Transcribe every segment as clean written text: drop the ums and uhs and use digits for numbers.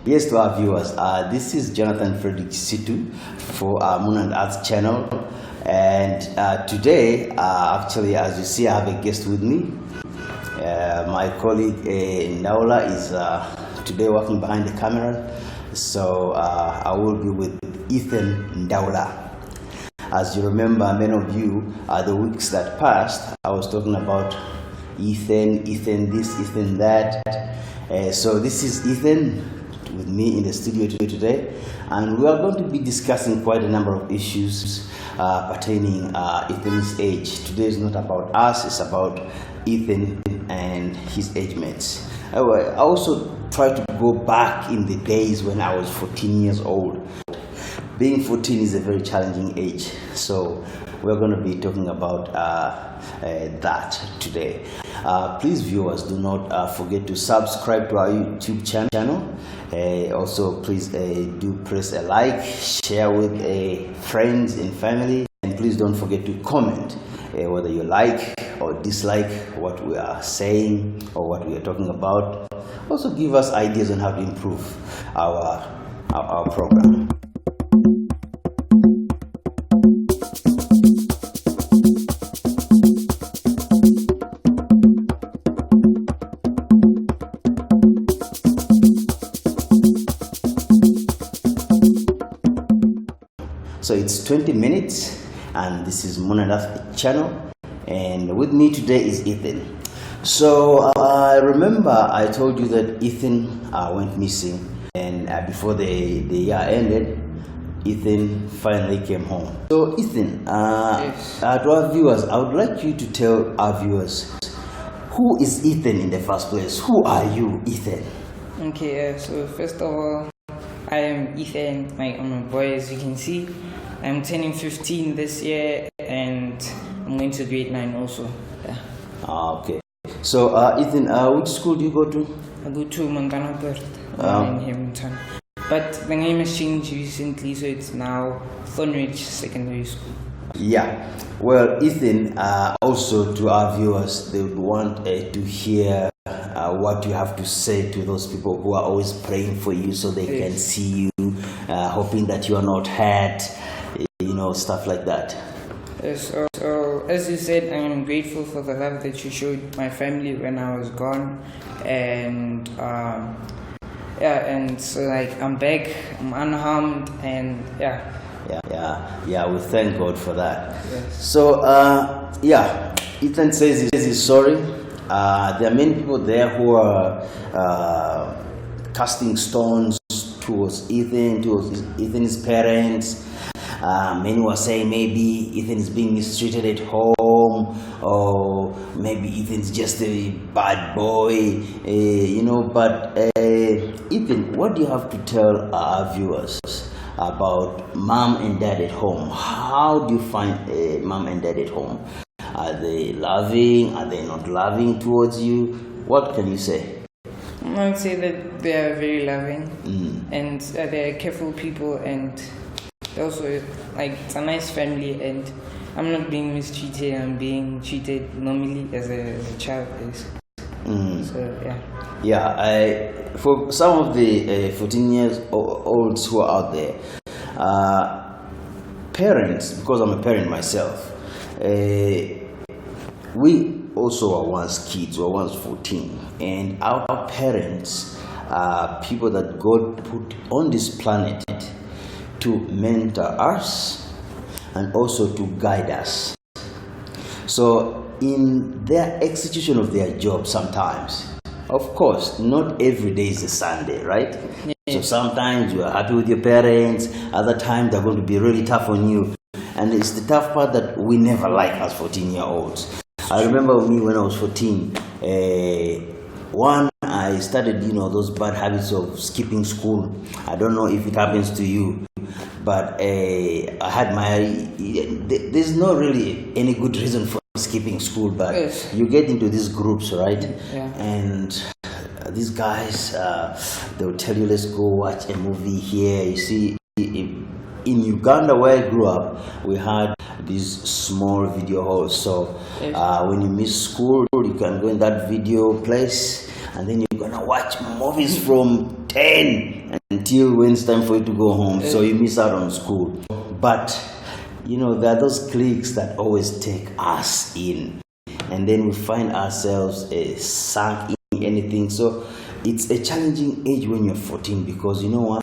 Yes, to our viewers, this is Jonathan Fredrick Kisitu for Moon and Earth channel, and today, actually, as you see, I have a guest with me. My colleague Ndawula is today working behind the camera, so I will be with Ethan Ndawula. As you remember, many of you, the weeks that passed, I was talking about Ethan this, Ethan that. So this is Ethan with me in the studio today, and we are going to be discussing quite a number of issues pertaining Ethan's age. Today is not about us, it's about Ethan and his age mates. I also try to go back in the days when I was 14 years old. Being 14 is a very challenging age, so we're going to be talking about that today. Please, viewers, do not forget to subscribe to our YouTube channel. Also, please do press a like, share with friends and family, and please don't forget to comment whether you like or dislike what we are saying or what we are talking about. Also, give us ideas on how to improve our program. So it's 20 minutes, and this is Moon and Earth channel, and with me today is Ethan. So I remember I told you that Ethan went missing, and before the year ended, Ethan finally came home. So Ethan, yes. To our viewers, I would like you to tell our viewers, who is Ethan in the first place? Who are you, Ethan? Okay, so first of all, I am Ethan, I'm a boy, as you can see. I'm turning 15 this year, and I'm going to grade 9 also. Yeah. Okay. So Ethan, which school do you go to? I go to Montana Perth in Hamilton. But the name has changed recently, so it's now Thornridge Secondary School. Yeah. Well, Ethan, also to our viewers, they would want to hear what you have to say to those people who are always praying for you so they can see you, hoping that you are not hurt, stuff like that. Yes, so as you said, I am grateful for the love that you showed my family when I was gone, and and so I'm back, I'm unharmed, and Yeah, we thank God for that. Yes. So Ethan says he's sorry. There are many people there who are casting stones towards Ethan's parents. Many were saying maybe Ethan is being mistreated at home, or maybe Ethan's just a bad boy, But Ethan, what do you have to tell our viewers about mom and dad at home? How do you find mom and dad at home? Are they loving? Are they not loving towards you? What can you say? I would say that they are very loving, and they're careful people, and also it's a nice family, and I'm not being mistreated. I'm being treated normally as a child is. So for some of the 14 years olds who are out there, parents, because I'm a parent myself, we also were once kids, we were once 14, and our parents are people that God put on this planet to mentor us and also to guide us. So in their execution of their job, sometimes, of course, not every day is a Sunday, right? So sometimes you are happy with your parents, other times they're going to be really tough on you, and it's the tough part that we never like as 14-year-olds. I remember me when I was 14, I started, those bad habits of skipping school. I don't know if it happens to you, but I had there's not really any good reason for skipping school, but you get into these groups, right? Yeah. And these guys, they'll tell you, let's go watch a movie here. You see, in Uganda, where I grew up, we had these small video halls. So when you miss school, you can go in that video place, and then you're gonna watch movies from 10 until when it's time for you to go home, so you miss out on school. But you know, there are those cliques that always take us in, and then we find ourselves sunk in anything. So it's a challenging age when you're 14, because you know what,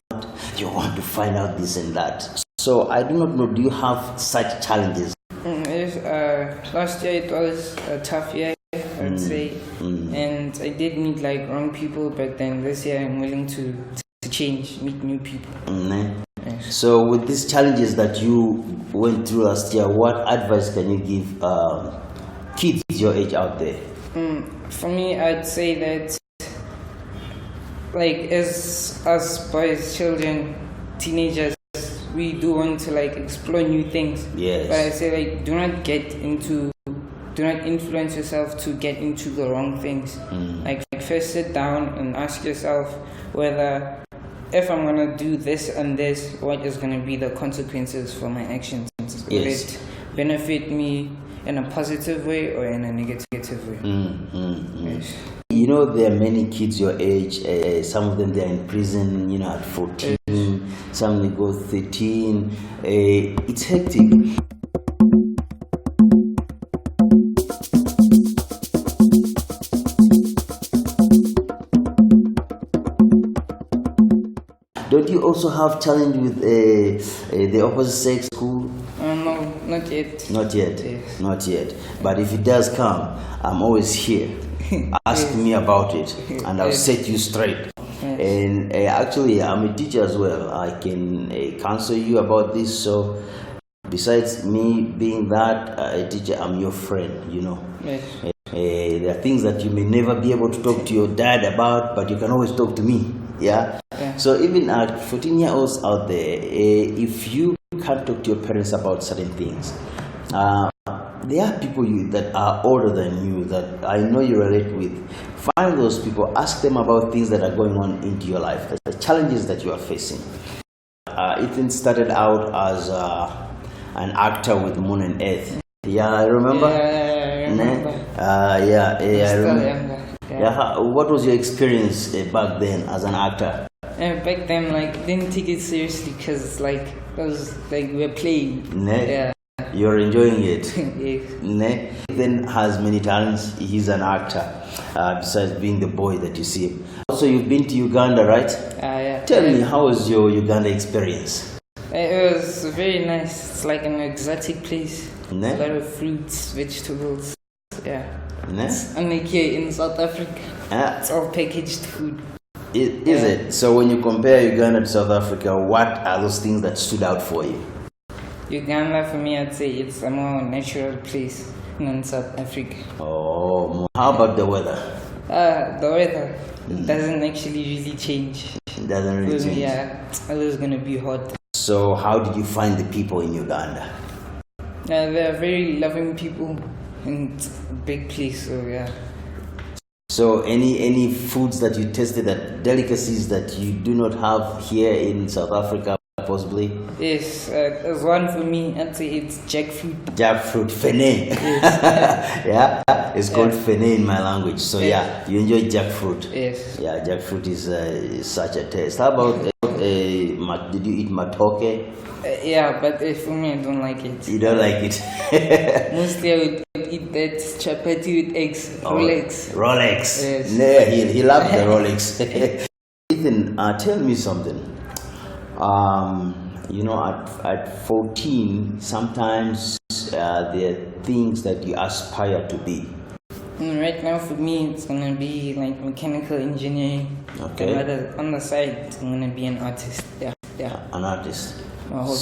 you want to find out this and that. So I do not know, do you have such challenges? Last year it was a tough year, I would say, and I did meet like wrong people, but then this year I'm willing to change, meet new people. Yes. So with these challenges that you went through last year, what advice can you give kids your age out there? For me, I'd say that, like, as us boys, children, teenagers, we do want to like explore new things. Yes. But I say, like, do not influence yourself to get into the wrong things. Like first sit down and ask yourself whether, if I'm gonna do this and this, what is gonna be the consequences for my actions? Will it benefit me in a positive way or in a negative way? Yes. You know, there are many kids your age. Some of them, they're in prison, you know, at 14. Some they go 13. It's hectic. Don't you also have challenge with the opposite sex school? No, not yet. Not yet. Yes. Not yet. But if it does come, I'm always here. Ask me about it, and I'll set you straight. Yes. And actually, I'm a teacher as well. I can counsel you about this. So, besides me being that a teacher, I'm your friend. You know. Yes. There are things that you may never be able to talk to your dad about, but you can always talk to me. Yeah. So even at 14-year-olds out there, if you can't talk to your parents about certain things, there are people that are older than you that I know you relate with. Find those people, ask them about things that are going on into your life, the challenges that you are facing. Ethan started out as an actor with Moon and Earth. Yeah, I remember. I remember. I remember. Younger. What was your experience back then as an actor? Back then, like, didn't take it seriously because, like, it was like we were playing. Yeah. You're enjoying it. Yes. Ethan has many talents. He's an actor, besides being the boy that you see him. Also, you've been to Uganda, right? Yeah. Tell me, how was your Uganda experience? It was very nice. It's like an exotic place. A lot of fruits, vegetables. Yeah. Unlike here in South Africa, it's all packaged food. Is it? So when you compare Uganda to South Africa, what are those things that stood out for you? Uganda, for me, I'd say it's a more natural place than South Africa. Oh, how about the weather? The weather doesn't actually really change. It doesn't really change? Yeah, it's always going to be hot. So how did you find the people in Uganda? They're very loving people, and it's a big place, so yeah. So any foods that you tasted, that delicacies that you do not have here in South Africa, possibly? Yes, there's one for me. I'd say it's jackfruit. Jackfruit, fene. Yes. Yeah, it's called fene in my language. So yeah, you enjoy jackfruit. Yes. Yeah, jackfruit is such a taste. How about did you eat matoke? Yeah, but for me, I don't like it. You don't like it? Mostly I would eat that chapati with eggs, Rolex. Rolex. Yes. No, he loved the Rolex. Ethan, tell me something. You know, at 14, sometimes there are things that you aspire to be. Right now, for me, it's gonna be like mechanical engineering. Okay. But on the side, I'm gonna be an artist. Yeah. An artist. My hobby.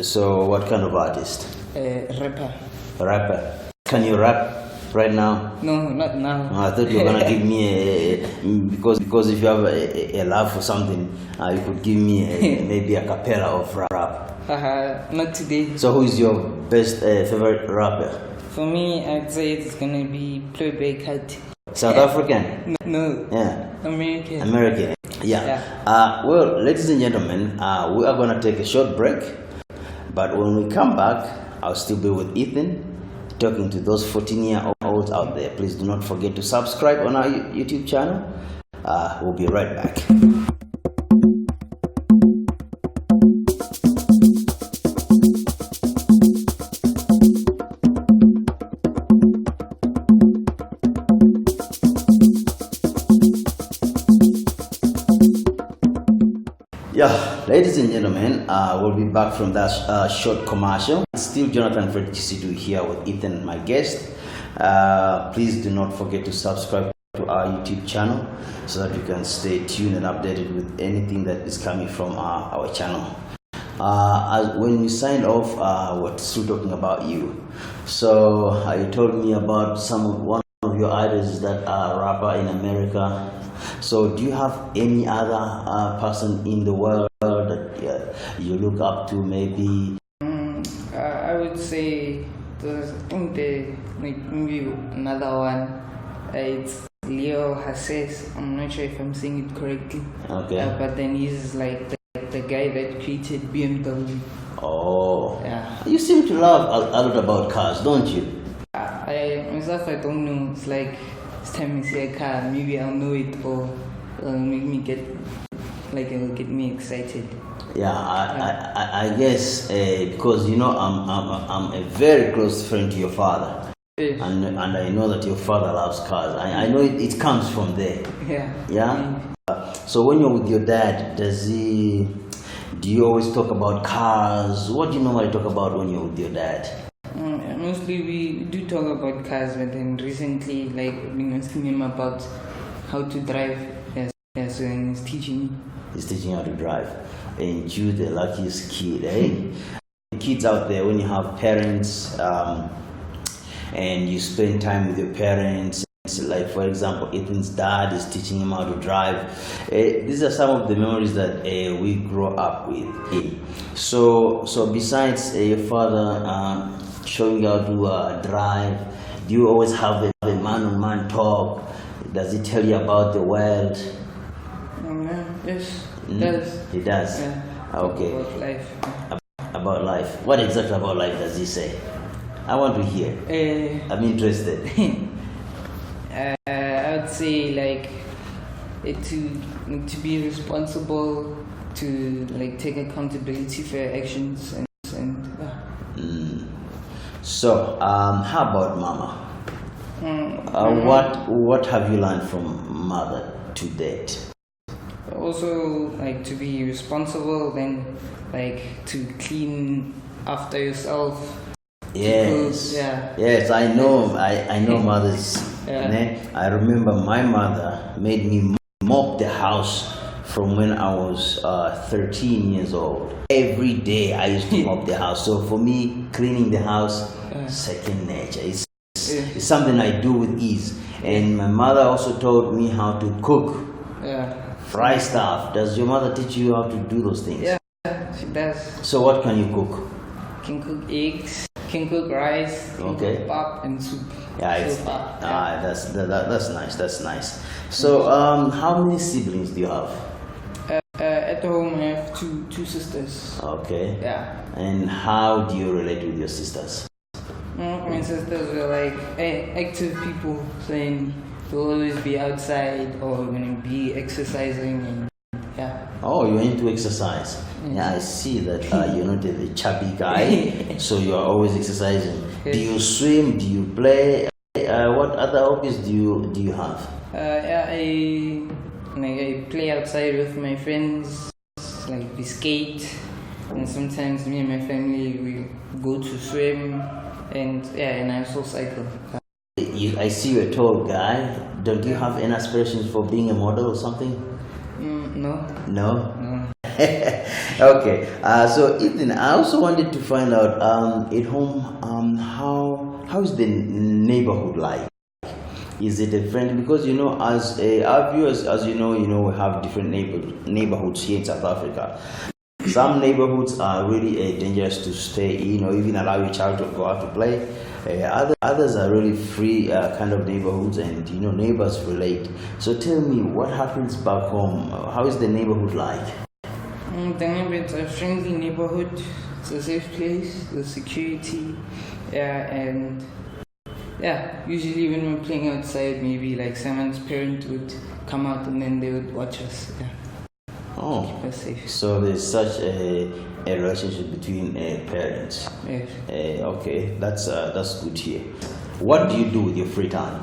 So, what kind of artist? Rapper. Rapper. Can you rap right now? No, not now. I thought you were gonna give me because if you have a love for something, you could give me maybe a cappella of rap. Not today. So, who is your best favorite rapper? For me, I'd say it's gonna be Playboy Cut. South African? No. Yeah. American. Yeah. Well, ladies and gentlemen, we are gonna take a short break, but when we come back, I'll still be with Ethan, talking to those 14-year-olds out there. Please do not forget to subscribe on our YouTube channel. We'll be right back. Ladies and gentlemen, we'll be back from that short commercial. It's still Jonathan Fredrick Kisitu here with Ethan, my guest. Please do not forget to subscribe to our YouTube channel so that you can stay tuned and updated with anything that is coming from our channel. When we signed off, we're still talking about you. So you told me about one of your idols that are rapper in America. So do you have any other person in the world that you look up to, maybe? I would say maybe another one. It's Leo Hasses. I'm not sure if I'm saying it correctly. Okay. But then he's like the guy that created BMW. Oh. Yeah. You seem to love a lot about cars, don't you? I myself, I don't know. It's like it's time I see a car, maybe I'll know it or it'll make me it'll get me excited. Yeah, I guess because you know I'm a very close friend to your father. Yes. And I know that your father loves cars. I know it comes from there. Yeah. Yeah. So when you're with your dad, do you always talk about cars? What do you normally talk about when you're with your dad? Mostly we do talk about cars, but then recently, I've been asking him about how to drive. Yes, so he's teaching me. He's teaching you how to drive. And you, the luckiest kid, eh? Kids out there, when you have parents and you spend time with your parents, like for example, Ethan's dad is teaching him how to drive. These are some of the memories that we grow up with. So besides your father showing you how to drive, do you always have a man-on-man talk? Does he tell you about the world? Yes, he does. He does? Yeah. Okay. About life. About life. What exactly about life does he say? I want to hear. I'm interested. I would say to be responsible, to take accountability for your actions and yeah. So how about mama? What have you learned from mother to date? Also to be responsible, then to clean after yourself. Yes. Yeah. Yes, I know mothers. Yeah. I remember my mother made me mop the house from when I was 13 years old. Every day I used to mop the house. So for me, cleaning the house, second nature. It's something I do with ease. And my mother also taught me how to cook. Yeah. Fry stuff. Does your mother teach you how to do those things? Yeah, she does. So what can you cook? Can cook eggs, can cook rice, can cook pap and soup. Yeah, that's nice. That's nice. So how many siblings do you have? At home I have two sisters. Okay. Yeah. And how do you relate with your sisters? My sisters were active people, saying they'll always be outside or going to be exercising and yeah. Oh, you're into exercise. Yeah, I see that you're not a chubby guy, so you're always exercising. Yes. Do you swim? Do you play? What other hobbies do you have? I play outside with my friends, we skate, and sometimes me and my family we go to swim, and I also cycle. I see you're a tall guy. Don't you have any aspirations for being a model or something? No. No? Okay. So Ethan, I also wanted to find out at home how is the neighborhood like? Is it a friendly? Because as our viewers, as you know, we have different neighborhoods here in South Africa. Some neighborhoods are really dangerous to stay in or even allow your child to go out to play. Others are really free kind of neighborhoods, and neighbors relate. So tell me, what happens back home? How is the neighborhood like? The neighborhood's a friendly neighborhood. It's a safe place. The security, and usually when we're playing outside, maybe someone's parent would come out and then they would watch us. Yeah. Oh, keep us safe. So there's such a relationship between parents. Yes. Okay, that's good here. What do you do with your free time?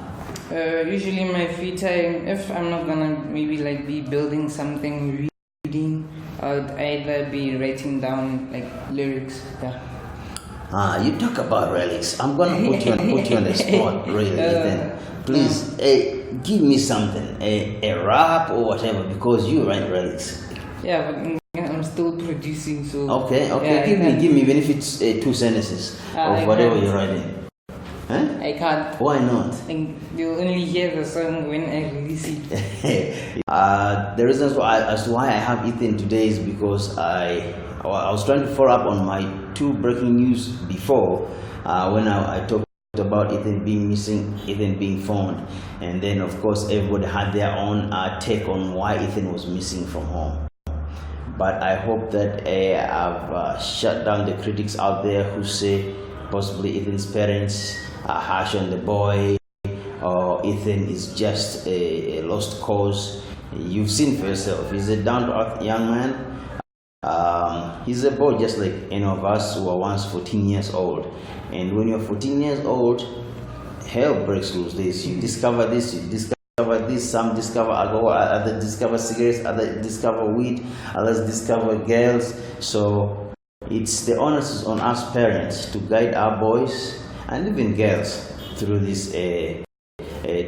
Usually my free time, if I'm not gonna maybe be building something reading, I would either be writing down like lyrics. Yeah. You talk about relics. I'm gonna put you on the spot, really, Ethan. Please, give me something, a rap or whatever, because you write relics. Yeah, but I'm still producing, so. Okay. Yeah, Give me, even if it's 2 sentences of whatever you're writing. Huh? I can't. Why not? You'll only hear the song when I release it. The reasons as to why I have Ethan today is because I was trying to follow up on my 2 breaking news before, when I talked about Ethan being missing, Ethan being found, and then of course everybody had their own take on why Ethan was missing from home. But I hope that I've shut down the critics out there who say possibly Ethan's parents are harsh on the boy, or Ethan is just a lost cause. You've seen for yourself. He's a down-to-earth young man. He's a boy just like any of us who were once 14 years old. And when you're 14 years old, hell breaks loose. You discover this, you discover this. Some discover alcohol, others discover cigarettes, others discover weed, others discover girls. So it's the onus on us parents to guide our boys and even girls through this a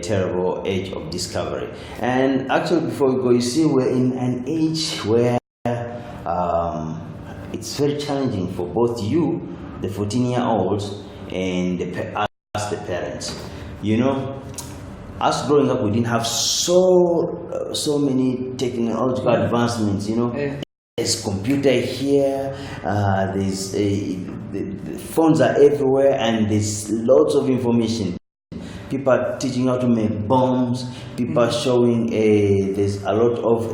terrible age of discovery. And actually, before we go, you see, we're in an age where it's very challenging for both you, the 14-year-olds, and us, the parents. You know, us growing up, we didn't have so many technological advancements. You know, there's computer here, the phones are everywhere, and there's lots of information. People are teaching how to make bombs. People are showing there's a lot of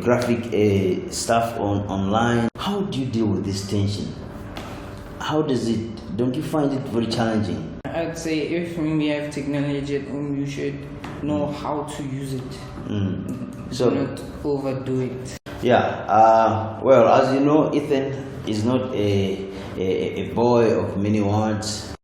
graphic stuff online. How do you deal with this tension? How does it? Don't you find it very challenging? I'd say if we have technology at home, you should know how to use it. So not overdo it. Yeah. Well, as you know, Ethan is not a boy of many words,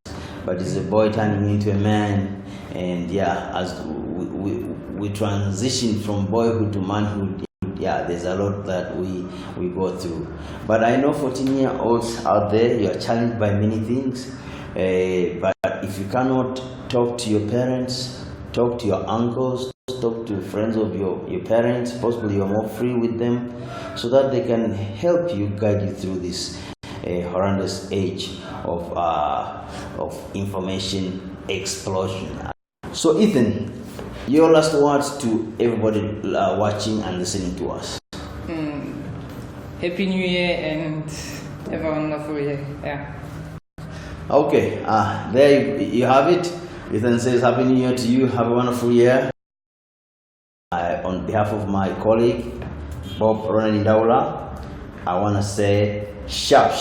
but is a boy turning into a man. And yeah, as we transition from boyhood to manhood, yeah, there's a lot that we go through. But I know 14-year-olds out there, you are challenged by many things. But if you cannot talk to your parents, talk to your uncles, talk to friends of your parents, possibly you're more free with them, so that they can help you, guide you through this horrendous age of information explosion. So Ethan, your last words to everybody watching and listening to us. Happy New Year and have a wonderful year. Yeah. Okay, there you have it. Ethan says Happy New Year to you. Have a wonderful year. On behalf of my colleague, Bob Ronald Ndawula, I want to say sharp.